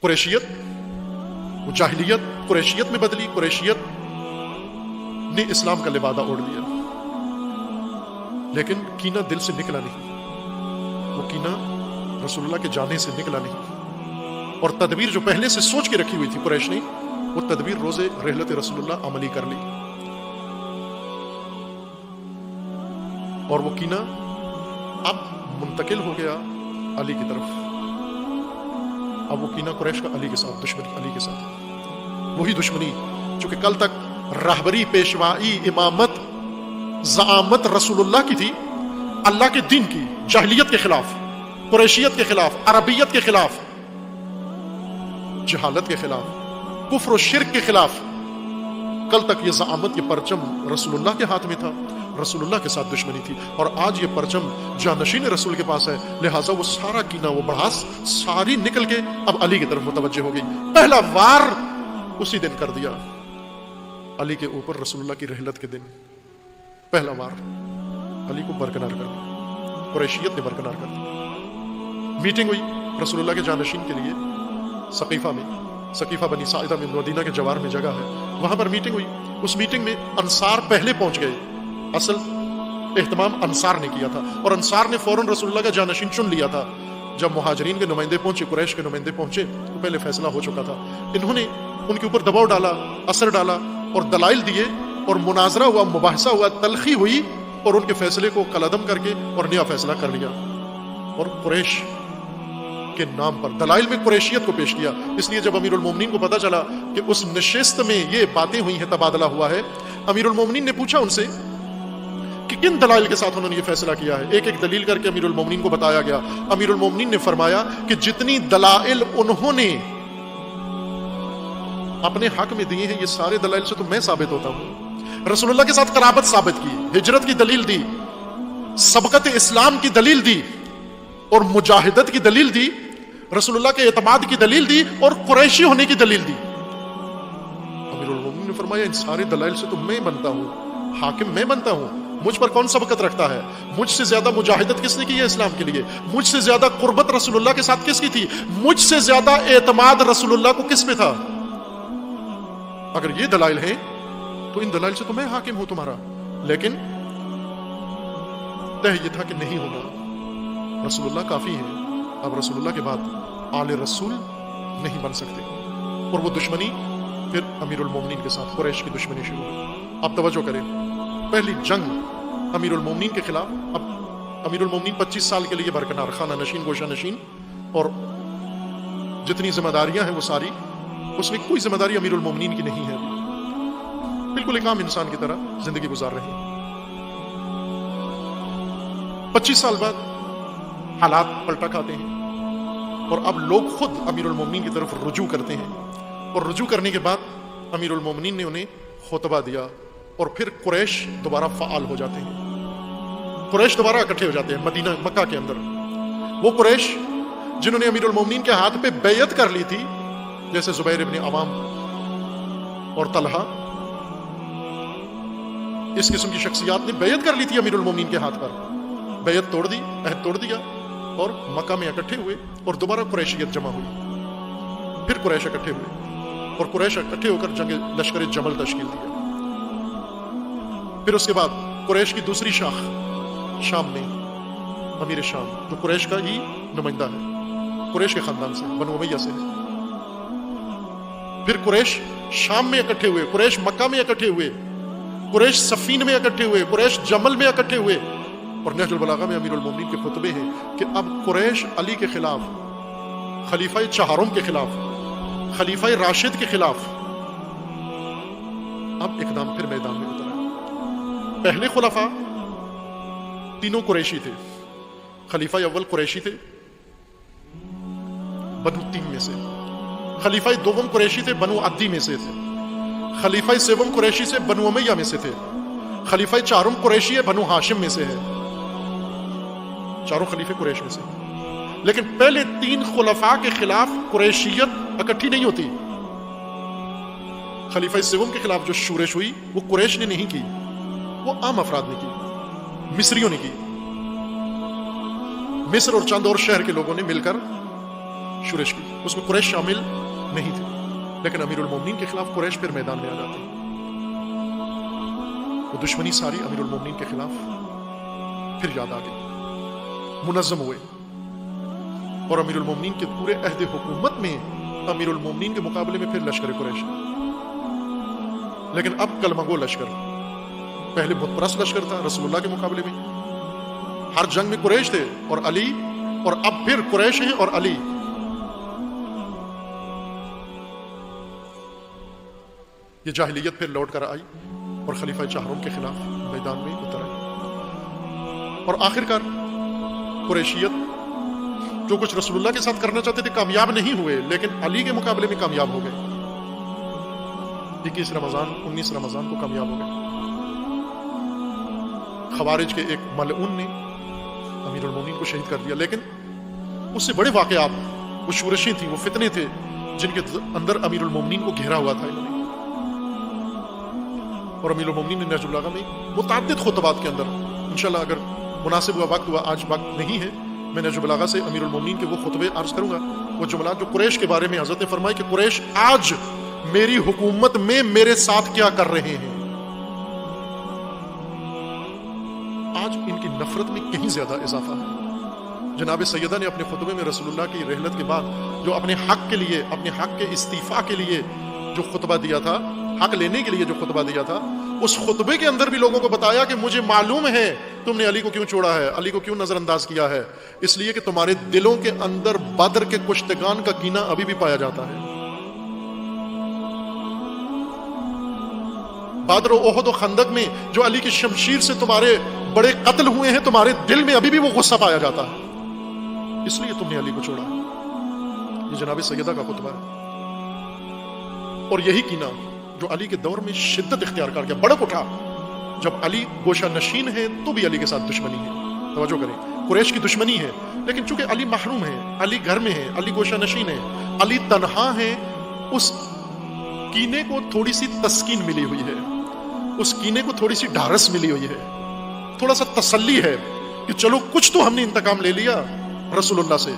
قریشیت وہ جاہلیت قریشیت میں بدلی، قریشیت نے اسلام کا لبادہ اوڑھ لیا، لیکن کینہ دل سے نکلا نہیں، وہ کینہ رسول اللہ کے جانے سے نکلا نہیں، اور تدبیر جو پہلے سے سوچ کے رکھی ہوئی تھی قریش نے، وہ تدبیر روز رحلت رسول اللہ عملی کر لی، اور وہ کینہ اب منتقل ہو گیا علی کی طرف۔ اب وہ کینہ قریش کا علی کے ساتھ، دشمنی علی کے ساتھ، وہی دشمنی جو کہ کل تک راہبری، پیشوائی، امامت، زعامت رسول اللہ کی تھی، اللہ کے دین کی، جاہلیت کے خلاف، قریشیت کے خلاف، عربیت کے خلاف، جہالت کے خلاف، کفر و شرک کے خلاف، کل تک یہ زعامت، یہ پرچم رسول اللہ کے ہاتھ میں تھا، رسول اللہ کے ساتھ دشمنی تھی، اور آج یہ پرچم جانشین رسول کے پاس ہے، لہٰذا وہ سارا کینہ، وہ بڑھاس ساری نکل کے اب علی کی طرف متوجہ ہو گئی۔ پہلا وار اسی دن کر دیا علی کے اوپر، رسول اللہ کی رحلت کے دن پہلا وار علی کو برکنار کر دیا، قریشیت نے برکنار کر دیا۔ میٹنگ ہوئی رسول اللہ کے جانشین کے لیے سقیفہ میں، سقیفہ بنی ساعدہ میں، مدینہ کے جوار میں جگہ ہے، وہاں پر میٹنگ ہوئی۔ اس میٹنگ میں انصار پہلے پہنچ گئے، اصل اہتمام انصار نے کیا تھا، اور انصار نے فوراً رسول اللہ کا جانشین چن لیا تھا۔ جب مہاجرین کے نمائندے پہنچے، قریش کے نمائندے پہنچے، تو پہلے فیصلہ ہو چکا تھا، انہوں نے ان کے اوپر دباؤ ڈالا، اثر ڈالا، اور دلائل دیے، اور مناظرہ ہوا، مباحثہ ہوا، تلخی ہوئی، اور ان کے فیصلے کو کالعدم کر کے اور نیا فیصلہ کر لیا، اور قریش کے نام پر دلائل میں قریشیت کو پیش کیا۔ اس لیے جب امیر المومنین کو پتا چلا کہ اس نشست میں یہ باتیں ہوئی ہیں، تبادلہ ہوا ہے، امیر المومنین نے پوچھا ان سے کہ کن دلائل کے ساتھ انہوں نے یہ فیصلہ کیا ہے۔ ایک ایک دلیل کر کے امیر المومنین کو بتایا گیا۔ امیر المومنین نے فرمایا کہ جتنی دلائل انہوں نے اپنے حق میں دیے ہیں، یہ سارے دلائل سے تو میں ثابت ہوتا ہوں۔ رسول اللہ کے ساتھ قرابت ثابت کی، ہجرت کی دلیل دی، سبقت اسلام کی دلیل دی، اور مجاہدت کی دلیل دی، رسول اللہ کے اعتماد کی دلیل دی، اور قریشی ہونے کی دلیل دی۔ امیر المومنین نے فرمایا ان سارے دلائل سے تو میں بنتا ہوں، حاکم میں بنتا ہوں، مجھ پر کون سبقت رکھتا ہے؟ مجھ سے زیادہ مجاہدت کس نے کی ہے اسلام کے لیے؟ مجھ سے زیادہ قربت رسول اللہ کے ساتھ کس کی تھی؟ مجھ سے زیادہ اعتماد رسول اللہ کو کس پہ تھا؟ اگر یہ دلائل ہیں تو ان دلائل سے تو میں حاکم ہوں تمہارا، لیکن طے یہ تھا کہ نہیں ہوگا، رسول اللہ کافی ہے، اب رسول اللہ کے بعد آل رسول نہیں بن سکتے، اور وہ دشمنی پھر امیر المومنین کے ساتھ قریش کی دشمنی شروع ہوئی۔ اب توجہ کریں، پہلی جنگ امیر المومنین کے خلاف، اب امیر المومنین 25 سال کے لیے برکنار، خانہ نشین، گوشہ نشین، اور جتنی ذمہ داریاں ہیں وہ ساری، اس میں کوئی ذمہ داری امیر المومنین کی نہیں ہے، بالکل ایک عام انسان کی طرح زندگی گزار رہے ہیں۔ 25 سال بعد حالات پلٹا کھاتے ہیں، اور اب لوگ خود امیر المومنین کی طرف رجوع کرتے ہیں، اور رجوع کرنے کے بعد امیر المومنین نے انہیں خطبہ دیا، اور پھر قریش دوبارہ فعال ہو جاتے ہیں، قریش دوبارہ اکٹھے ہو جاتے ہیں مدینہ، مکہ کے اندر۔ وہ قریش جنہوں نے امیر المومنین کے ہاتھ پہ بیعت کر لی تھی، جیسے زبیر ابن عوام اور طلحہ، اس قسم کی شخصیات نے بیعت کر لی تھی امیر المومنین کے ہاتھ پر، بیعت توڑ دی، عہد توڑ دیا، اور مکہ میں اکٹھے ہوئے، اور دوبارہ قریشیت جمع ہوئی، پھر قریش اکٹھے ہوئے، اور قریش اکٹھے ہو کر جنگ لشکر جمل تشکیل دیا۔ پھر اس کے بعد قریش کی دوسری شاخ شام میں، امیر شام، جو قریش کا ہی نمائندہ ہے، قریش کے خاندان سے، بنو امیہ سے ہے۔ پھر قریش شام میں اکٹھے ہوئے، قریش مکہ میں اکٹھے ہوئے، قریش صفین میں اکٹھے ہوئے، قریش جمل میں اکٹھے ہوئے، اور نہج البلاغہ میں امیر المومنین کے خطبے ہیں کہ اب قریش علی کے خلاف، خلیفہ چہارم کے خلاف، خلیفہ راشد کے خلاف اب اقدام پھر میدان میں اترا۔ پہلے خلفاء تینوں قریشی تھے، خلیفہ اول قریشی تھے بنو تیم میں سے، خلیفہ دوم قریشی تھے بنو عدی میں سے تھے، خلیفہ سوم قریشی سے بنو امیہ میں سے تھے، خلیفہ چارم قریشی ہے بنو ہاشم میں سے ہے، چاروں خلیفے قریش میں سے۔ لیکن پہلے تین خلفاء کے خلاف قریشیت اکٹھی نہیں ہوتی۔ خلیفہ سوم کے خلاف جو شورش ہوئی وہ قریش نے نہیں کی، وہ عام افراد نے کی، مصریوں نے کی، مصر اور چند اور شہر کے لوگوں نے مل کر شورش کی، اس میں قریش شامل نہیں تھے، لیکن امیر المومنین کے خلاف قریش پھر میدان میں آ جاتے ہیں. وہ دشمنی ساری امیر المومنین کے خلاف پھر یاد آ گئی، منظم ہوئے، اور امیر المومنین کے پورے عہد حکومت میں امیر المومنین کے مقابلے میں پھر لشکر قریش، لیکن اب کلمہ گو لشکر. پہلے بت پرست لشکر تھا رسول اللہ کے مقابلے میں، ہر جنگ میں قریش تھے اور علی، اور اب پھر قریش ہیں اور علی. یہ جاہلیت پھر لوٹ کر آئی اور خلیفہ چہارم کے خلاف میدان میں اتر آئی، اور آخرکار قریشیت جو کچھ رسول اللہ کے ساتھ کرنا چاہتے تھے کامیاب نہیں ہوئے، لیکن علی کے مقابلے میں کامیاب ہو گئے. 21 رمضان 19 رمضان کو کامیاب ہو گئے. خوارج کے ایک ملعون نے امیر المومنین کو شہید کر دیا، لیکن اس سے بڑے واقعات، وہ شورشیں تھیں، وہ فتنے تھے جن کے اندر امیر المومنین کو گھیرا ہوا تھا انہوں نے. اور امیر المومنین نے نہج البلاغہ میں متعدد خطبات کے اندر، انشاءاللہ اگر مناسب ہوا وقت ہوا، آج وقت نہیں ہے، میں نہج البلاغہ سے امیر المومنین کے وہ خطبے عرض کروں گا، وہ جملات جو قریش کے بارے میں حضرت نے فرمائی کہ قریش آج میری حکومت میں میرے ساتھ کیا کر رہے ہیں. آج ان کی نفرت میں کہیں زیادہ اضافہ ہے. جناب سیدہ نے اپنے خطبے میں رسول اللہ کی رحلت کے بعد جو اپنے حق کے لیے، اپنے حق کے استعفاء کے لیے جو خطبہ دیا تھا، حق لینے کے لیے جو خطبہ دیا تھا، اس خطبے کے اندر بھی لوگوں کو بتایا کہ مجھے معلوم ہے تم نے علی کو کیوں چھوڑا ہے، علی کو کیوں نظر انداز کیا ہے، اس لیے کہ تمہارے دلوں کے اندر بدر کے کشتگان کا کینہ ابھی بھی پایا جاتا ہے. بدر و احد و خندق میں جو علی کی شمشیر سے تمہارے بڑے قتل ہوئے ہیں، تمہارے دل میں ابھی بھی وہ غصہ پایا جاتا ہے، اس لیے تم نے علی کو چھوڑا. یہ جناب سیدہ کا خطبہ ہے. اور یہی کینہ جو علی کے دور میں شدت اختیار کر گیا، بڑک اٹھا. جب علی گوشہ نشین ہے تو بھی علی کے ساتھ دشمنی ہے. توجہ کریں، قریش کی دشمنی ہے، لیکن چونکہ علی محروم ہے، علی گھر میں ہے، علی گوشہ نشین ہے، علی تنہا ہے، اس کینے کو تھوڑی سی تسکین ملی ہوئی ہے، اس کینے کو تھوڑی سی ڈھارس ملی ہوئی ہے، تھوڑا سا تسلی ہے کہ چلو کچھ تو ہم نے انتقام لے لیا رسول اللہ سے،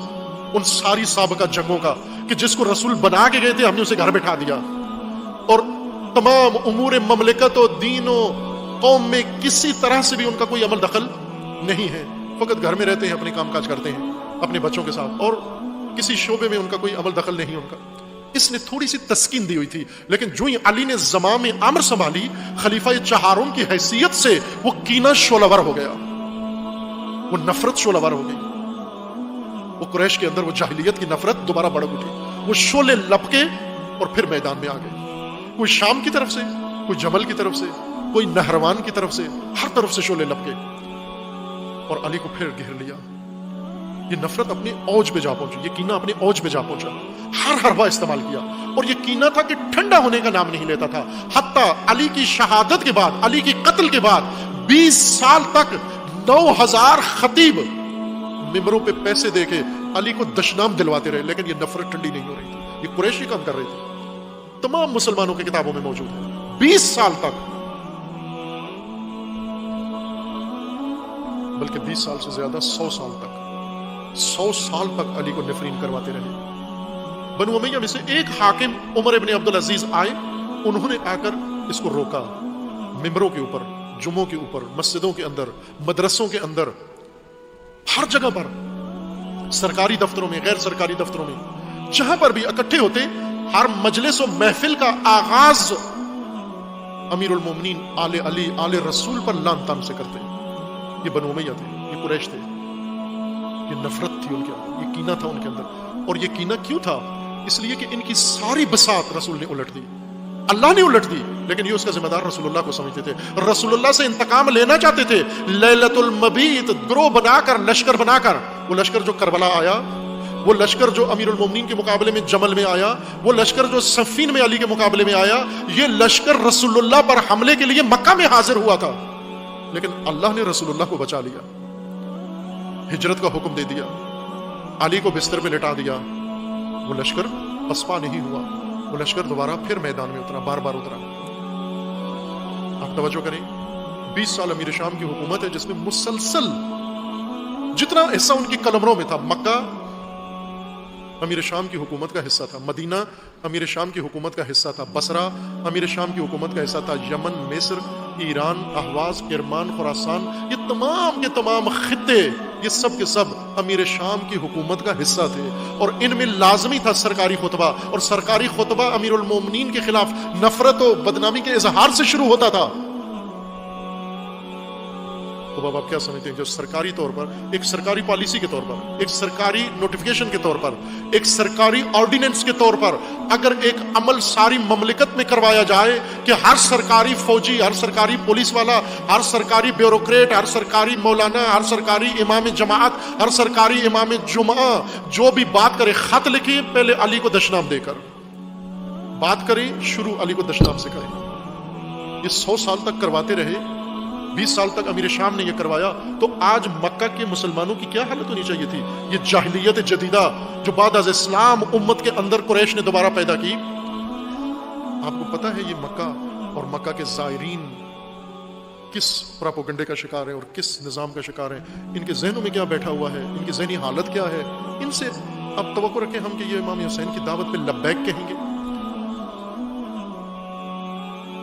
ان ساری سابقہ جنگوں کا، کہ جس کو رسول بنا کے گئے تھے ہم نے اسے گھر بٹھا دیا، اور تمام امور مملکت و دین و قوم میں کسی طرح سے بھی ان کا کوئی عمل دخل نہیں ہے، فقط گھر میں رہتے ہیں، اپنے کام کاج کرتے ہیں اپنے بچوں کے ساتھ، اور کسی شعبے میں ان کا کوئی عمل دخل نہیں ان کا. اس نے تھوڑی سی تسکین دی ہوئی تھی، لیکن جو ہی علی نے زمام امر سنبھالی خلیفہ چہارم کی حیثیت سے، وہ کینہ شعلہ ور ہو گیا، وہ نفرت شعلہ ور ہو گئی. وہ قریش کے اندر وہ جاہلیت کی نفرت دوبارہ بڑھ اٹھی، وہ شعلے لپکے اور پھر میدان میں آ گئے. کوئی شام کی طرف سے، کوئی جمل کی طرف سے، کوئی نہروان کی طرف سے، ہر طرف سے شعلے لپکے اور علی کو پھر گھیر لیا. یہ نفرت اپنے اوج پہ جا پہنچی، یہ کینہ اپنے اوج پہ جا پہنچا، ہر حربہ استعمال کیا، اور یہ کینہ تھا کہ ٹھنڈا ہونے کا نام نہیں لیتا تھا. حتیٰ علی کی شہادت کے بعد، علی کی قتل کے بعد 20 سال تک 9000 خطیب ممبروں پہ پیسے دے کے علی کو دشنام دلواتے رہے، لیکن یہ نفرت ٹھنڈی نہیں ہو رہی تھی. یہ قریشی کام کر رہے تھے، تمام مسلمانوں کی کتابوں میں موجود ہے. 20 سال تک، بلکہ 20 سال سے زیادہ، 100 سال تک، 100 سال تک علی کو نفرین کرواتے رہے. بنو امیہ میں سے ایک حاکم عمر ابن عبدالعزیز آئے، انہوں نے آ کر اس کو روکا. ممبروں کے اوپر، جمعوں کے اوپر، مسجدوں کے اندر، مدرسوں کے اندر، ہر جگہ پر، سرکاری دفتروں میں، غیر سرکاری دفتروں میں، جہاں پر بھی اکٹھے ہوتے، ہر مجلس و محفل کا آغاز امیر المومنین آل علی، آل رسول پر لان تان سے کرتے. یہ بنو امیہ تھے، یہ قریش تھے، یہ نفرت تھی ان کے اندر، یہ کینہ تھا ان کے اندر. اور یہ کینہ کیوں تھا؟ اس لیے کہ ان کی ساری بساط رسول نے الٹ دی، اللہ نے الٹ دی، لیکن یہ اس کا ذمہ دار رسول اللہ کو سمجھتے تھے، رسول اللہ سے انتقام لینا چاہتے تھے. لیلۃ المبیت گروہ بنا کر، لشکر بنا کر، وہ لشکر جو کربلا آیا، وہ لشکر جو امیر المومنین کے مقابلے میں جمل میں آیا، وہ لشکر جو صفین میں علی کے مقابلے میں آیا، یہ لشکر رسول اللہ پر حملے کے لیے مکہ میں حاضر ہوا تھا، لیکن اللہ نے رسول اللہ کو بچا لیا، ہجرت کا حکم دے دیا، علی کو بستر پہ لٹا دیا. وہ لشکر پسپا نہیں ہوا، وہ لشکر دوبارہ پھر میدان میں اترا، بار بار اترا. آپ توجہ کریں، 20 سال امیر شام کی حکومت ہے جس میں مسلسل جتنا حصہ ان کی قلمروں میں تھا، مکہ، امیر شام کی حکومت کا حصہ تھا، مدینہ امیر شام کی حکومت کا حصہ تھا، بصرہ امیر شام کی حکومت کا حصہ تھا، یمن، مصر، ایران، اہواز، کرمان، خراسان، یہ تمام کے تمام خطے، یہ سب کے سب امیر شام کی حکومت کا حصہ تھے، اور ان میں لازمی تھا سرکاری خطبہ، اور سرکاری خطبہ امیر المومنین کے خلاف نفرت و بدنامی کے اظہار سے شروع ہوتا تھا۔ تو اب آپ کیا سمجھتے ہیں، جو سرکاری طور پر، ایک سرکاری پالیسی کے طور پر، ایک سرکاری نوٹیفیکیشن کے طور پر، ایک سرکاری آرڈیننس کے طور پر اگر ایک عمل ساری مملکت میں کروایا جائے کہ ہر سرکاری فوجی، ہر سرکاری پولیس والا، ہر سرکاری بیوروکریٹ، ہر سرکاری مولانا، ہر سرکاری امام جماعت، ہر سرکاری امام جمعہ جو بھی بات کرے، خط لکھیں پہلے علی کو دشنام دے کر بات کریں، شروع علی کو دشنام سے کریں۔ یہ 100 سال تک کرواتے رہے، 20 سال تک امیر شام نے یہ کروایا، تو آج مکہ کے مسلمانوں کی کیا حالت ہونی چاہیے تھی؟ یہ جاہلیت جدیدہ جو بعد از اسلام امت کے اندر قریش نے دوبارہ پیدا کی۔ آپ کو پتہ ہے یہ مکہ اور مکہ کے زائرین کس پراپوگنڈے کا شکار ہیں اور کس نظام کا شکار ہیں، ان کے ذہنوں میں کیا بیٹھا ہوا ہے، ان کی ذہنی حالت کیا ہے۔ ان سے اب توقع رکھیں ہم کہ یہ امام حسین کی دعوت پہ لبیک کہیں گے؟